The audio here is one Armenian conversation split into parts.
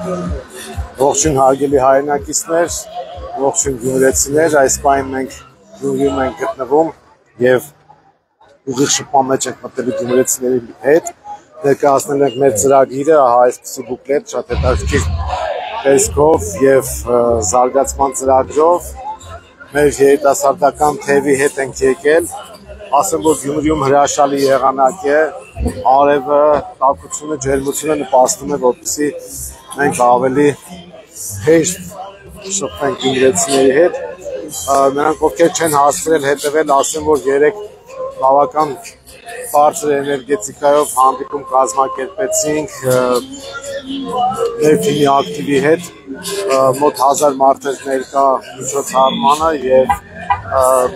Ողջույն հարգելի հայրենակիցներ, ողջույն գյումրեցիներ, այս պահին մենք Գյումրիում ենք գտնվում եւ ուղիղ շփման մեջ ենք մտելու գյումրեցիների հետ, ներկայացնել ենք մեր ծրագիրը, ահա այսպիսի բուկլետ, շատ հետաքրքիր տեսքով եւ զարգացման ծրագրով մեր երիտասարդական թևի հետ ենք եկել, ասեմ որ Գյումրիում հրաշալի եղանակ է, արևը, տաքությունը, ջերմությունը նպաստում է, որպեսզի մենք ավելի հեշտ շփվենք գյումրեցիների հետ, նրանք ովքեր չեն հասցրել հետևել, ասեմ որ երեք բավական բարձր էներգետիկայով հանդիպում կազմակերպեցինք մեր թիմի ակտիվի հետ, մոտ 1000 մարդեր ներկա միջոցառմանը եւ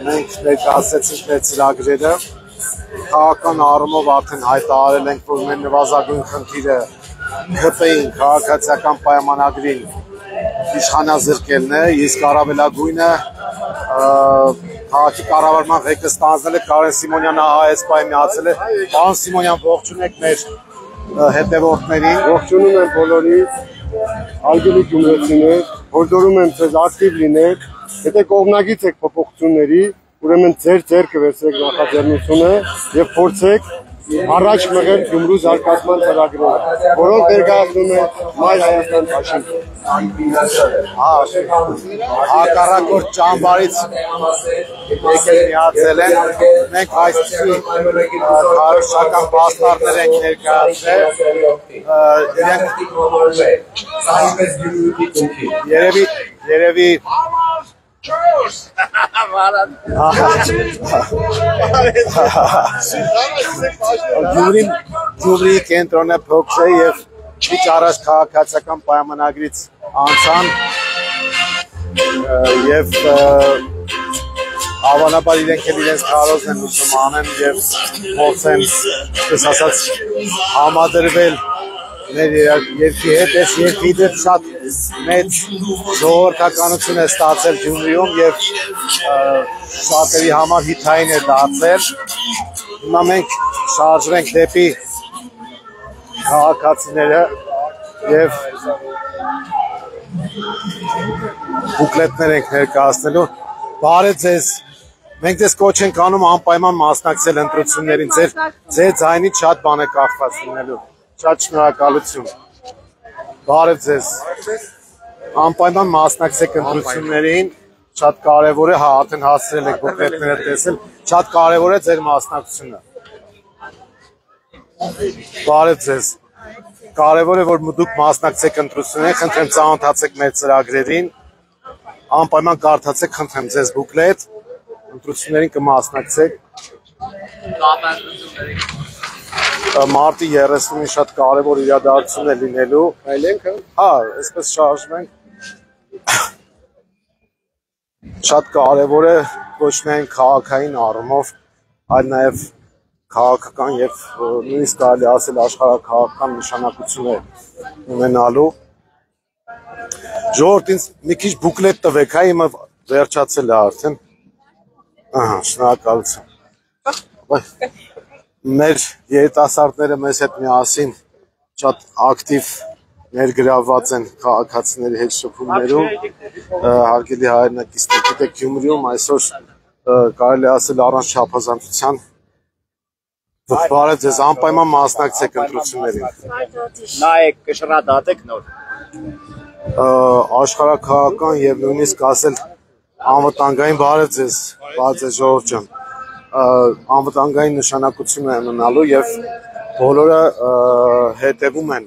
մենք ներկայացրեցինք մեր ծրագրերը, քաղաքական առումով արդեն հայտարարել ենք, որ մեր նվազագույն խնդիրը ՀՊ-ին, քաղաքացիական պայմանագրին իշխանազրկելն է, իսկ առավելագույնը քաղաքի կառավարման ղեկը ստանձնել է Կարեն Սիմոնյանը, այս պահին միացել է։ Պարոն Սիմոնյան, ողջունեք մեր հետևորդներին։ Ողջունում եմ բոլորին, հարգելի գյումրեցիներ, հորդորում եմ ձեզ ակտիվ լինեք, եթե կողմնակից եք փոփոխությունների, ուրեմն ձեր ձեռքը վերցրեք նախաձեռնությունը եւ փորձեք առաջ մղել Գյումրու զարգացման ծրագրերը, որոնք ներկայացնում է Մայր Հայաստան Դաշինքը։ Հակառակորդ ճամբարից եկել միացել են, մենք այսպիսի քարոզչական պաստառներ ենք ներկայացրել, երևի Գյումրիի կենտրոնը փոքր է եւ քիչ առաջ քաղաքացիական պայմանագրից անցան եւ հավանաբար իրենք էլ իրենց քարոզն են ուզում անեն եւ փորձեն, այսպես ասած, համադրվել մեր երկրի հետ, այս երկրի դեպ շատ մեծ ժողովրդականություն է ստացել Գյումրիում եւ շատերի համար հիթային է դարձել։ Հիմա մենք շարժվենք դեպի քաղաքացիները եւ բուկլետներ ենք ներկայացնելու։ Բարև ձեզ։ Մենք ձեզ կոչ ենք անում անպայման մասնակցել ընտրություններին, ձեր ձայնից շատ բան է կախված լինելու։ Շատ շնորհակալություն։ Բարև ձեզ։ Անպայման մասնակցեք ընտրություններին, շատ կարևոր է, արդեն հասցրել եք բուկլետները տեսել, շատ կարևոր է ձեր մասնակցությունը։ Բարև ձեզ։ Կարևոր է, որ դուք մասնակցեք ընտրություններին, խնդրեմ ծանոթացեք մեր ծրագրերին, անպայման կարդացեք, խնդրեմ ձեզ բուկլետ, ընտրություններին կմասնակցեք։ Մարտի 30-ին շատ կարևոր իրադարձություն է լինելու։ Այլենք, հա, այսպես շարժվենք։ Շատ կարևոր է ոչ միայն քաղաքային առումով, այլ նաև քաղաքական եւ նույնիսկ կարելի ասել աշխարհաքաղաքական նշանակություն է ունենալու։ Ժողովուրդ, ինձ մի քիչ բուկլետ տվեք, հա, իմը վերջացել է արդեն։ Ահա, շնորհակալություն։ Մեր երիտասարդները մեզ հետ միասին շատ ակտիվ ներգրավված են քաղաքացիների հետ շփումներում, հարգելի հայրենակիցներ, գիտեք Գյումրիում այսօր կարելի ասել առանց չափազանցության բարև ձեզ, անպայման մասնակցեք ընտրություններին։ Նայեք, կշռադատեք նոր։ Աշխարհաքաղաքական եւ նույնիսկ ասել անվտանգային բարև ձեզ ժողովուրդ ջան։ Անվտանգային նշանակություն է ունենալու եւ բոլորը հետևում են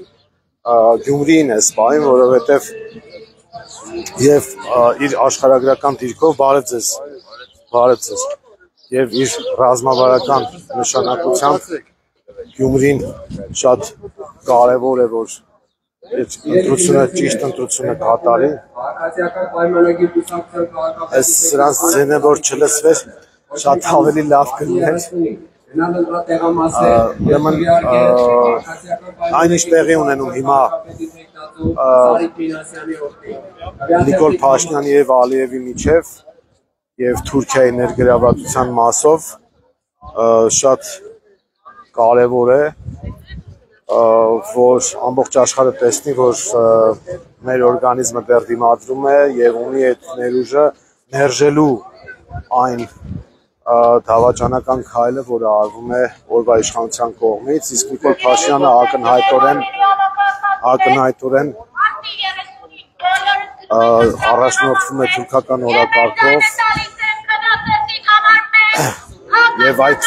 Գյումրիին այս պահին, որովհետեւ եւ իր աշխարհագրական դիրքով բարև ձեզ եւ իր ռազմավարական նշանակությամբ Գյումրին շատ կարեւոր է, որ ընտրությունը ճիշտ ընտրությունը կատարի։ Այս սրանց ձենը որ չլսվեր շատ ավելի լավ կլիներ։ Այն ինչ տեղի ունենում հիմա Նիկոլ Փաշինյանի եւ Ալիևի միջև եւ Թուրքիայի ներգրավվածության մասով շատ կարեւոր է որ ամբողջ աշխարհը տեսնի, որ մեր օրգանիզմը դեռ դիմադրում է եւ ունի այդ ներուժը մերժելու այն դավաճանական քայլը, որը արվում է օրվա իշխանության կողմից, իսկ Նիկոլ Փաշինյանը ակնհայտորեն առաջնորդվում է թուրքական օրակարգով եւ այդ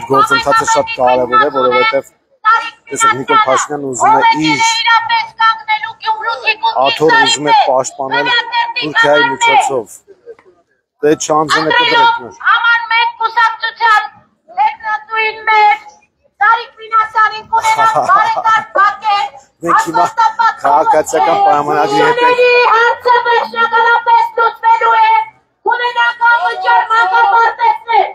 գործընթացը շատ կարևոր է, որովհետեւ տեսեք Նիկոլ Փաշինյանն ուզում է իր աթոռ ուզում է պաշտպանել Թուրքիայի միջոցով։ Դե չանձն է կդրեցներ։ Աման մեկ կուսակցության տեխնատուին մեր Տարիկ Մինասյանին կունենան բարեկարգ բակեր։ Մենք հիմա քաղաքացիական պայմանագրի հետ ենք։ Հարցը վերջնականապես լուծվելու է։ Կունենան կամրջար մակարդեցնել։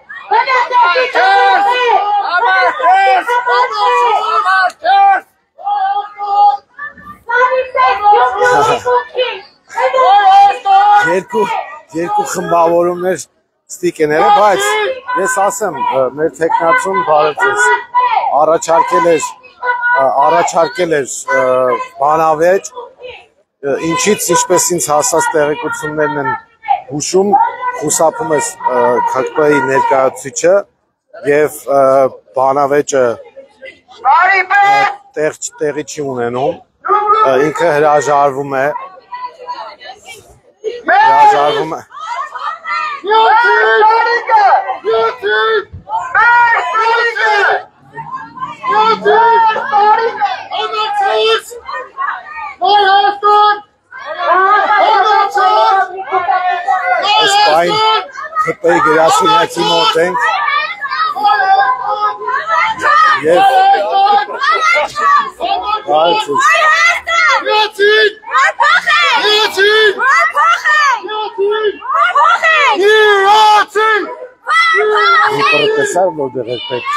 Երկու խմբավորումներ ստիկեները, բայց ես ասեմ, մեր տեխնացուն բարեցես առաջարկել էր բանավեճ, ինչից ինչպես ինձ հասած տեղեկություններն են հուշում, խուսափում է ՔԿՊ-ի ներկայացուցիչը եւ բանավեճը տեղի չի ունենում, ինքը հրաժարվում է Այսպայն ՔՊ-ի գրասենյակի մոտ ենք եւ Տեսար որ դեռ պետք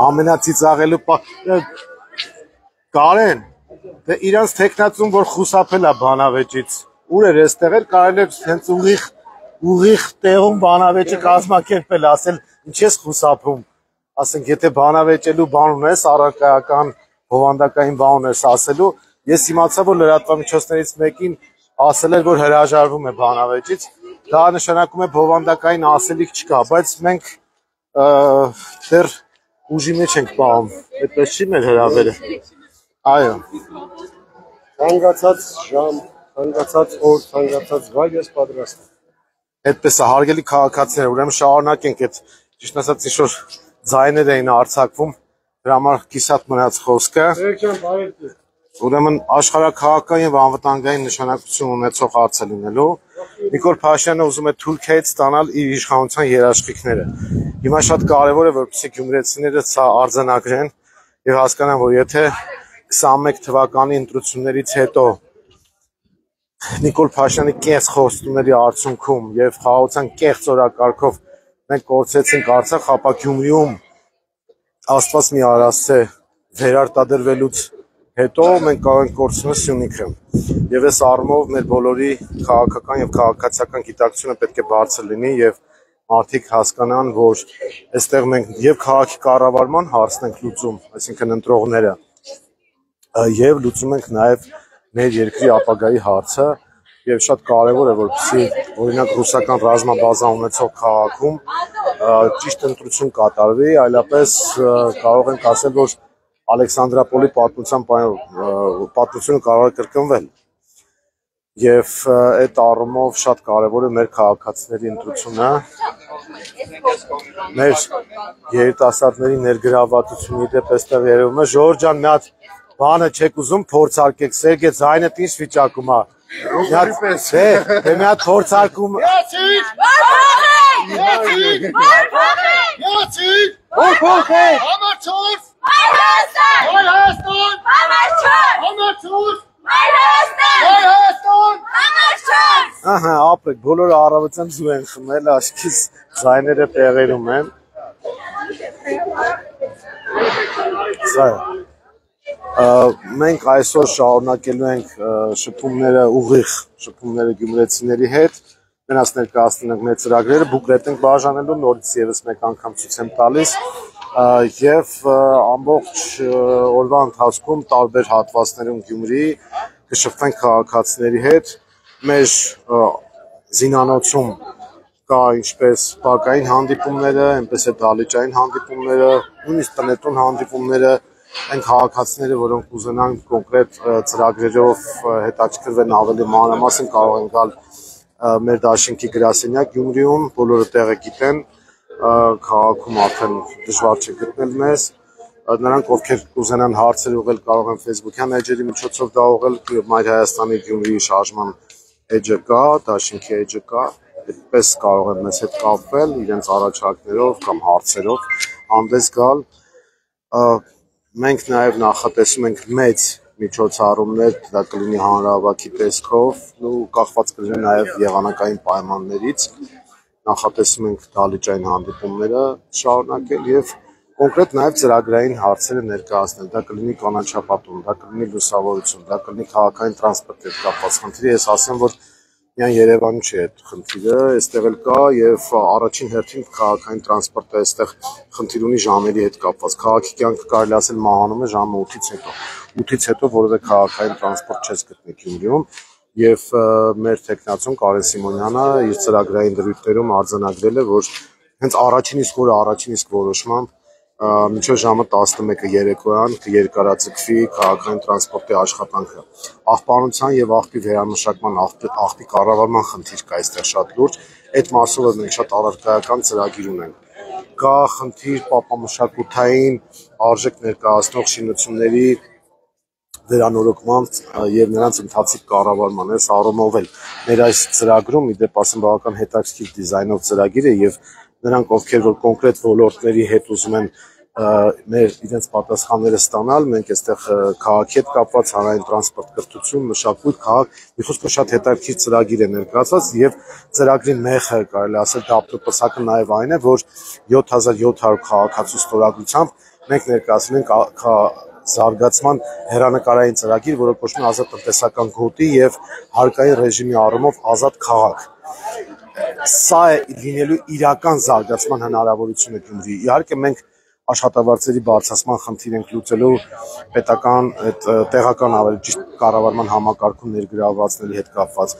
ամենացիծաղելու Կարեն, դե իրանց տեխնացուն, որ խուսափել է բանավեճից, ուր էր այստեղ էր, կարելի է հենց ուղիղ տեղում բանավեճը կազմակերպել, ասել, ինչ ես խուսափում, ասենք, եթե բանավեճելու բան ունես, առարկայական, բովանդակային բան ունես ասելու, ես իմացա, որ լրատվամիջոցներից մեկին ասել էր, որ հրաժարվում է բանավեճից, դա նշանակում է բովանդակային ասելիք չկա, բայց մենք դեռ ուժի մեջ ենք պահում, այդպես չի մեր հրավերը, այո, Ցանկացած ժամ, ցանկացած օր, ցանկացած վայր ես պատրաստ եմ։ Այդպես է, հարգելի քաղաքացիներ, ուրեմն շարունակենք այդ ճիշտ ասած ինչ-որ ձայներ էին արձակվում, դրա համար կիսատ մնաց խոսքը։ Ուրեմն աշխարհաքաղաքական եւ անվտանգային նշանակություն ունեցող հարց է լինելու։ Նիկոլ Փաշինյանը ուզում է Թուրքիայից ստանալ իր իշխանության երաշխիքները։ Հիմա շատ կարևոր է, որպեսզի գյումրեցիները սա արձանագրեն եւ հասկանան, որ եթե 21 թվականի ընտրություններից հետո Նիկոլ Փաշինյանի կեղծ խոստումների արդյունքում եւ խաղաղության կեղծ օրակարգով մենք կորցրեցինք Արցախ, ապա Գյումրիում Աստված մի արասցե վերարտադրվելուց հետո մենք կարող ենք կորցնել Սյունիքը։ Եվ այս առումով մեր բոլորի քաղաքական եւ քաղաքացիական գիտակցությունը պետք է բարձր լինի եւ մարդիկ հասկանան, որ այստեղ մենք եւ քաղաքի կառավարման հարցն ենք լուծում, այսինքն ընտրողները, եւ լուծում ենք նաեւ մեր երկրի ապագայի հարցը եւ շատ կարեւոր է որպեսզի օրինակ ռուսական ռազմաբազա ունեցող քաղաքում ճիշտ ընտրություն կատարվի, այլապես կարող ենք ասել, որ Ալեքսանդրապոլի պատմությունը կարող է կրկնվել։ Եվ այդ առումով շատ կարևոր է մեր քաղաքացիների ընտրությունը, մեր երիտասարդների ներգրավվածությունը դեպ այստեղ երևում է։ Ժորժ ջան, մի հատ բանը չեք ուզում փորձարկեք, Սերգեյ ձայնդ ինչ վիճակում է։ Մի հատ փորձարկում։ Ահա, ապրեք, բոլորը առավոտյան ձու են խմել, աշկից ձայները տեղերում են։ Սա է։ Մենք այսօր շարունակելու ենք շփումները ուղիղ շփումները գյումրեցիների հետ, նրանց ներկայացնում ենք մեր ծրագրերը, բուկլետ ենք բաժանելու, նորից եւս մեկ անգամ ցույց եմ տալիս եւ ամբողջ օրվա ընթացքում տարբեր հատվածներում Գյումրիի կշփվենք քաղաքացիների հետ, մեր զինանոցում կա ինչպես բակային հանդիպումները, այնպես էլ դահլիճային հանդիպումները, նույնիսկ տնետուն հանդիպումները, այն քաղաքացիները, որոնք ուզենան կոնկրետ ծրագրերով հետաքրքրվեն ավելի մանրամասն կարող են գալ մեր դաշինքի գրասենյակ Գյումրիում, բոլորը տեղը գիտեն, քաղաքում արդեն դժվար չէ գտնել մեզ, նրանք ովքեր կուզենան հարցեր ուղղել կարող են Facebook-յան էջերի միջոցով դա ուղղել, Մայր Հայաստանի Գյումրիի շարժման էջը կա, դաշինքի էջը կա, այդպես կարող են մեզ հետ կապվել իրենց առաջարկներով կամ հարցերով հանդես գալ։ Մենք նաև նախատեսում ենք մեծ միջոցառումներ, դա կլինի հանրահավաքի տեսքով, ու կախված կլինի նաև եղանակային պայմաններից, նախատեսում ենք դահլիճային հանդիպումները շարունակել եւ կոնկրետ նաև ծրագրային հարցերը ներկայացնել, դա կլինի կանաչապատում, դա կլինի լուսավորություն, դա կլինի քաղաքային տրանսպորտի հետ կապված խնդիրը, ես ասեմ, որ միայն Երևանում չի այդ խնդիրը, այստեղ էլ կա եւ առաջին հերթին քաղաքային տրանսպորտը այստեղ խնդիր ունի ժամերի հետ կապված։ Քաղաքի կյանքը կարելի ասել մահանում է ժամը 8-ից հետո։ 8-ից հետո որևէ քաղաքային տրանսպորտ չես գտնի Գյումրիում եւ մեր տեխնացուն Կարեն Սիմոնյանը իր ծրագրային դրույթներում արձանագրել է, որ հենց առաջին իսկ որոշմամբ մինչև ժամը 11-ը երեկոյան կերկարաձգվի քաղաքային տրանսպորտի աշխատանքը։ Աղբանության եւ աղբի վերամշակման աղբի կառավարման խնդիր կա այստեղ շատ լուրջ, այդ մասով էլ մենք շատ առարկայական ծրագիր ունենք։ Կա խնդիր պապամշակութային արժեք ներկայացնող շինությունների վերանորոգման եւ նրանց ընթացիկ կառավարման, այս առումով էլ մեր այս ծրագրում իդեպ ասեմ բավական հետաքրքիր դիզայնով ծրագիր է եւ նրանք ովքեր որ կոնկրետ ոլորտների հետ ուզում են մեր իրենց պատասխանները ստանալ, մենք այստեղ քաղաքի հետ կապված հանրային տրանսպորտ, կրթություն, մշակույթ, քաղաք, մի խոսքով շատ հետաքրքիր ծրագիր է ներկայացված եւ ծրագրի մեխը կարելի ասել դապտոպսակը նաեւ այն է, որ 7700 քաղաքացու ստորագրությամբ մենք ներկայացնում ենք զարգացման հերանեկարային ծրագիր, որը կոչվում է ազատ տնտեսական գոտի եւ հարկային ռեժիմի առումով ազատ քաղաք։ Սա է լինելու իրական զարգացման հնարավորությունը Գյումրիի։ Իհարկե մենք աշխատավարձերի բարձրացման խնդիր ենք լուծելու պետական այդ տեղական ավելի ճիշտ կառավարման համակարգում ներգրավվածների հետ կապված,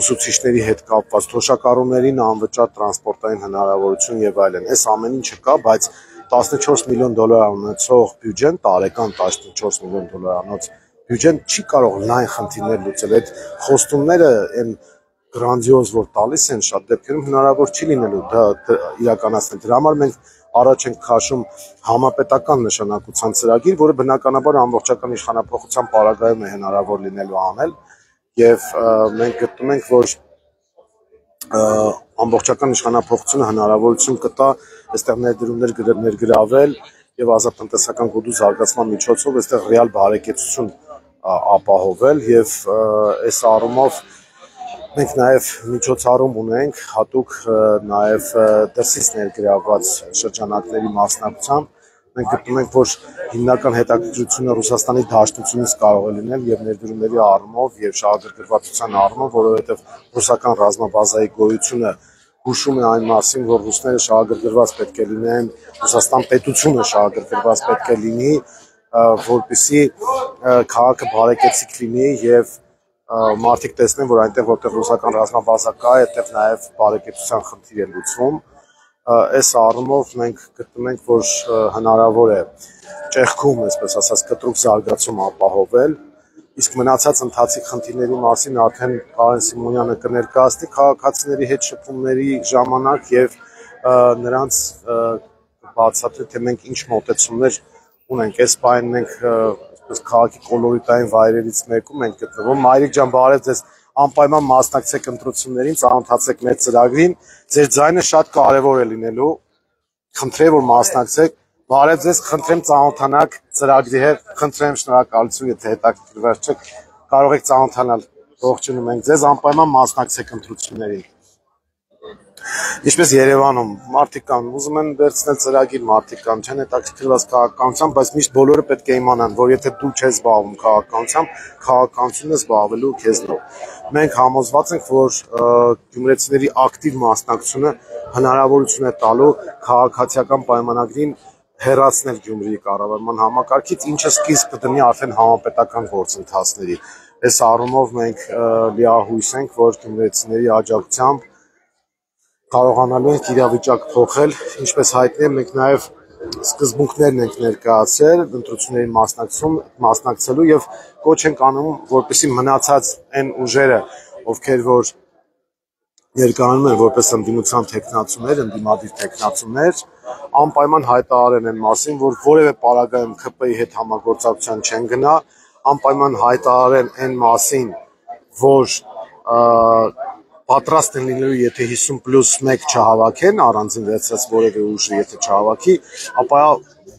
ուսուցիչների հետ կապված, թոշակառուներին անվճար տրանսպորտային հնարավորություն եւ այլն։ Այս ամեն ինչը կա, բայց $14 միլիոն ունեցող բյուջեն, տարեկան $14 միլիոն բյուջեն չի կարող լայն խնդիրներ լուծել։ Այդ խոստումները այն գրանձիոզ որ տալիս են շատ դեպքերում հնարավոր չի լինելու դա իրականացնել։ Դրա համար մենք առաջ ենք քաշում համապետական նշանակության ծրագիր, որը բնականաբար ամբողջական իշխանապողության պարագայում է հնարավոր լինելու անել եւ մենք գտնում ենք, որ ամբողջական իշխանապողությունը հնարավորություն կտա այստեղ ներդրումներ ներգրավել եւ ազատ տնտեսական գոտու զարգացման միջոցով այստեղ ռեալ բարեկեցություն ապահովել եւ այս առումով մենք նաև միջոցառում ունենք հատուկ նաև դրսից ներգրավված շրջանակների մասնակցությամբ մենք գտնում ենք որ հիմնական հետաքրքրությունը Ռուսաստանի Դաշնությունից կարող է լինել եւ ներդրումների առումով եւ շահագրգռվածության առումով, որովհետեւ ռուսական ռազմաբազայի գոյությունը հուշում է այն մասին, որ ռուսները շահագրգռված պետք է լինեն, Ռուսաստան պետությունը շահագրգռված պետք է լինի, որպեսզի քաղաքը բարեկեցիկ լինի եւ մարդիկ տեսնեն, որ այնտեղ որտեղ ռուսական ռազմաբազա կա, այդտեղ նաև բարեկեցության խնդիր է լուծվում։ Այս առումով մենք գտնում ենք, որ հնարավոր է ճեղքում, այսպես ասած, կտրուկ զարգացում ապահովել, իսկ մնացած ընթացիկ խնդիրների մասին արդեն Կարեն Սիմոնյանը կներկայացնի քաղաքացիների հետ շփումների ժամանակ եւ նրանց բացատրի, թե մենք ինչ մոտեցումներ ունենք։ Այս բանը մենք քաղաքի կոլորիտային վայրերից մեկում ենք գտնվում։ Մայրիկ ջան, բարև ձեզ, անպայման մասնակցեք ընտրություններին, ծանոթացեք մեր ծրագրին, ձեր ձայնը շատ կարևոր է լինելու, խնդրեմ որ մասնակցեք, բարև ձեզ, խնդրեմ ծանոթանաք ծրագրի հետ, խնդրեմ շնորհակալություն, եթե հետաքրքրված չեք, կարող եք ծանոթանալ։ Ողջունում ենք ձեզ, անպայման մասնակցեք ընտրություններին։ Ինչպես Երևանում մարդիկ կան, ուզում են վերցնել ծրագիր, մարդիկ կան, չեն հետաքրքրված քաղաքականությամբ, բայց միշտ բոլորը պետք է իմանան, որ եթե դու չես զբաղվում քաղաքականությամբ, քաղաքականությունը զբաղվելու քեզնով։ Մենք համոզված ենք, որ գյումրեցիների ակտիվ մասնակցությունը հնարավորություն է տալու քաղաքացիական պայմանագրին հեռացնել Գյումրիի կառավարման համակարգից, ինչը սկիզբ կդնի արդեն համապետական գործընթացների։ Այս առումով մենք լիահույս ենք, որ գյումրեցիների աջակցությամբ կարողանալու ենք իրավիճակ փոխել, ինչպես հայտնի է, մենք նաև սկզբունքներն ենք ներկայացրել ընտրությունների մասնակցելու եւ կոչ ենք անում, որպեսզի մնացած այն ուժերը, ովքեր որ ներկայանում են որպես ընդդիմության թեկնածուներ, ընդդիմադիր թեկնածուներ, անպայման հայտարարեն այն մասին, որ որևէ պարագայում ՔՊ-ի հետ համագործակցության չեն գնա, անպայման հայտարարեն այն մասին, որ պատրաստ են լինելու, եթե 50+1 չհավաքեն, առանձին վերցրած որևէ ուժը եթե չհավաքի, ապա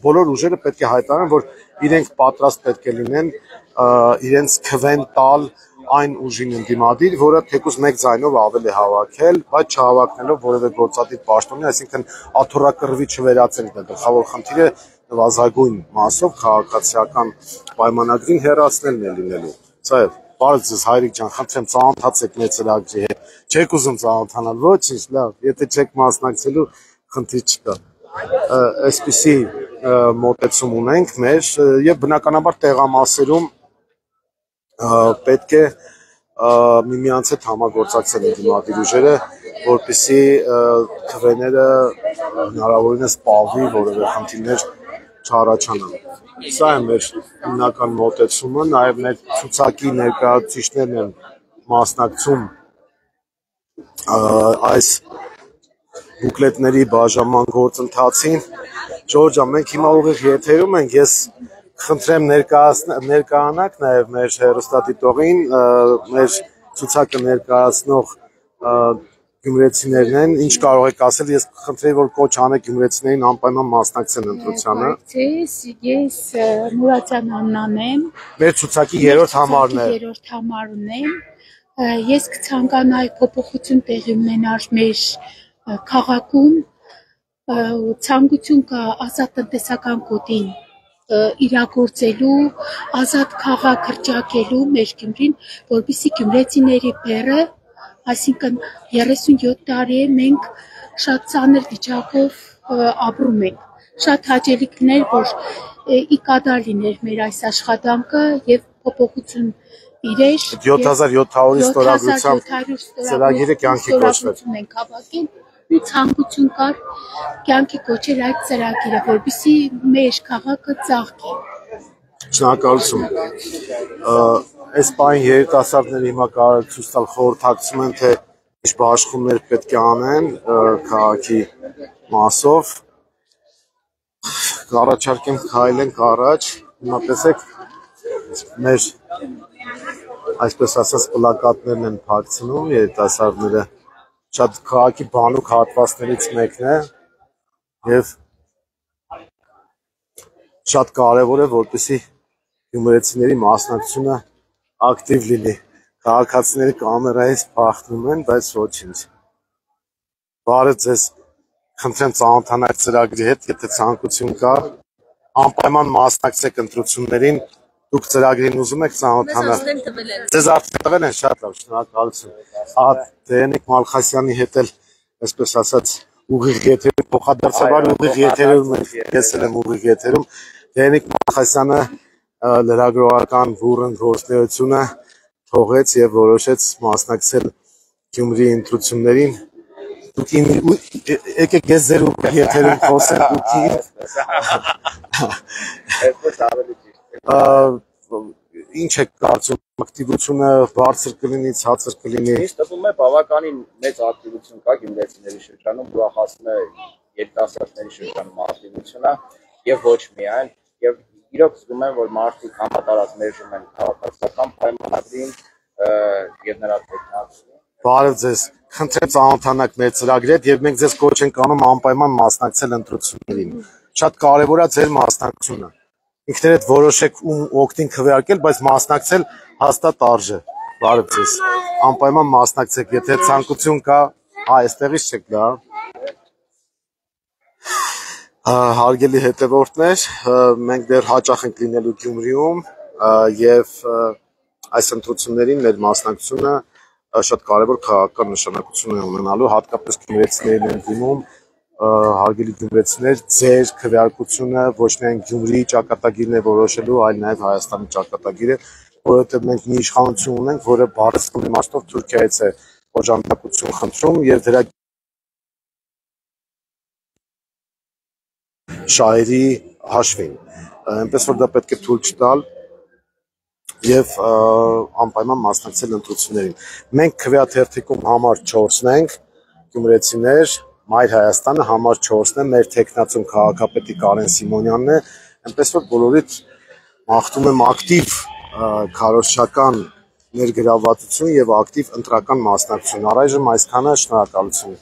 բոլոր ուժերը պետք է հայտարարեն, որ իրենք պատրաստ պետք է լինեն իրենց քվեն տալ այն ուժին ընդդիմադիր, որը թեկուզ մեկ ձայնով ավել է հավաքել, բայց չհավաքնելով որևէ գործադիր պաշտոնի, այսինքն աթոռակռվի չվերածենք դա գլխավոր խնդիրը նվազագույն մասով քաղաքացիական պայմանագրին հեռացնելն է լինելու։ Սա է, բարև ձեզ հայրիկ ջան, խնդրեմ ծանոթացեք մեր ծրագրի հետ։ Չեք ուզում ծանոթանալ, ոչինչ, լավ, եթե չեք մասնակցելու, խնդիր չկա։ Այսպիսի մոտեցում ունենք մեր եւ բնականաբար տեղամասերում պետք է միմյանց հետ համագործակցել ընդդիմադիր ուժերը, որպեսզի քվեները հնարավորինս պահվի, որևէ խնդիրներ չառաջանան։ Սա է մեր հիմնական մոտեցումը, նաև մեր ցուցակի ներկայացուցիչներն են մասնակցում այս բուկլետների բաժանման գործընթացին։ Ժորժ ջան, մենք հիմա ուղիղ եթերում ենք, ես խնդրեմ ներկայանաք նաև մեր հեռուստադիտողին, մեր ցուցակը ներկայացնող գյումրեցիներն են, ինչ կարող եք ասել, ես խնդրեի, որ կոչ անեք գյումրեցիներին անպայման մասնակցեն ընտրությանը։ Ես Մուրադյան Աննան եմ։ Մեր ցուցակի երրորդ համարն է։ Երրորդ համարն եմ։ Ես կցանկանայի փոփոխություն տեղի ունենար մեր քաղաքում, ցանկություն կա ազատ տնտեսական կոդին իրագործելու, ազատ քաղաք հռչակելու մեր Գյումրին, որպեսզի գյումրեցիների բեռը, այսինքն 37 տարի է մենք շատ ծանր վիճակով ապրում ենք։ Շատ հաճելի կներ, որ ի կադար լիներ մեր այս աշխատանքը եւ փոփոխություն իրեր 7700-ի ստորագրությամբ ծրագիրը կյանքի կոչվեց։ Մենք հավաքել ու ցանկություն կար կյանքի կոչել այդ ծրագիրը, որպեսզի մեր քաղաքը ծաղկի։ Շնորհակալություն։ Այս պահին երիտասարդները հիմա կարող ցույց տալ խորհրդակցում են, թե ինչ բաշխումներ պետք է անեն քաղաքի մասով։ Առաջարկեմ քայլենք առաջ։ Հիմա տեսեք մեր այսպես ասած պլակատներն են փակցնում երիտասարդները, շատ քաղաքի բանուկ հատվածներից մեկն է եւ շատ կարեւոր է, որպեսզի գյումրեցիների մասնակցությունը ակտիվ լինի։ Քաղաքացիները կամերայից փախնում են, բայց ոչինչ։ Բարև ձեզ, խնդրեմ ծանոթանալ ծրագրի հետ, եթե ցանկություն կա, անպայման մասնակցեք ընտրություններին, դուք ծրագրին ուզում եք ծանոթանալ։ Ձեզ արդեն տվել են, շատ լավ, շնորհակալություն։ Դերենիկ Մալխասյանի հետ էլ, այսպես ասած, ուղիղ եթերում, փոխադարձաբար ուղիղ եթերում ենք, ես էլ եմ ուղիղ եթերում։ Դերենիկ Մալխասյանը լրագրողական բուրըն գործունեությունը թողեց եւ որոշեց մասնակցել Գյումրիի ընտրություններին։ Դուք եկեք ես ձեր եթերում խոսենք դուք։ Ինչ է կարծում, ակտիվությունը բարձր կլինի, ցածր կլինի։ Ինձ թվում է բավականին մեծ ակտիվություն կա գյումրեցիների շրջանում, ուրախացնում է երիտասարդների շրջանում ակտիվությունը եւ ոչ միայն, եւ իրոք զգում եմ, որ մարդիկ համատարած մերժում են քաղաքացիական պայմանագրին եւ նրա տեխնիկին։ Բարև ձեզ, խնդրեմ ծանոթանաք մեր ծրագրի հետ եւ մենք ձեզ կոչ ենք անում անպայման մասնակցել ընտրություններին։ Շատ կարեւոր է ձեր մասնակցությունը։ ինքներդ որոշեք ում օգտին քվեարկել, բայց մասնակցել հաստատ արժե։ Բարև ձեզ։ Անպայման մասնակցեք, եթե ցանկություն կա, այստեղից չեք գա։ Հարգելի հետևորդներ, մենք դեռ հաճախ ենք լինելու Գյումրիում եւ այս ընտրություններին մեր մասնակցությունը շատ կարևոր քաղաքական նշանակություն է ունենալու, հատկապես գյումրեցիներին են դիմում, հարգելի գյումրեցիներ, ձեր քվեարկությունը ոչ միայն Գյումրիի ճակատագիրն է որոշելու, այլ նաև Հայաստանի ճակատագիրը, որովհետև մենք մի իշխանություն ունենք, որը բարձր իմաստով Թուրքիայից է օժանդակություն խնդրում եւ դրա շահերի հաշվին։ Այնպես որ դա պետք է թույլ չտալ եւ անպայման մասնակցել ընտրություններին։ Մենք քվեաթերթիկում համար 4-ն ենք, գյումրեցիներ, Մայր Հայաստանը համար 4-ն է, մեր տեխնացում քաղաքապետի Կարեն Սիմոնյանն է, այնպես որ բոլորիդ մաղթում եմ ակտիվ քարոզչական ներգրավվածություն եւ ակտիվ ընտրական մասնակցություն։ Առայժմ այսքանը, շնորհակալություն։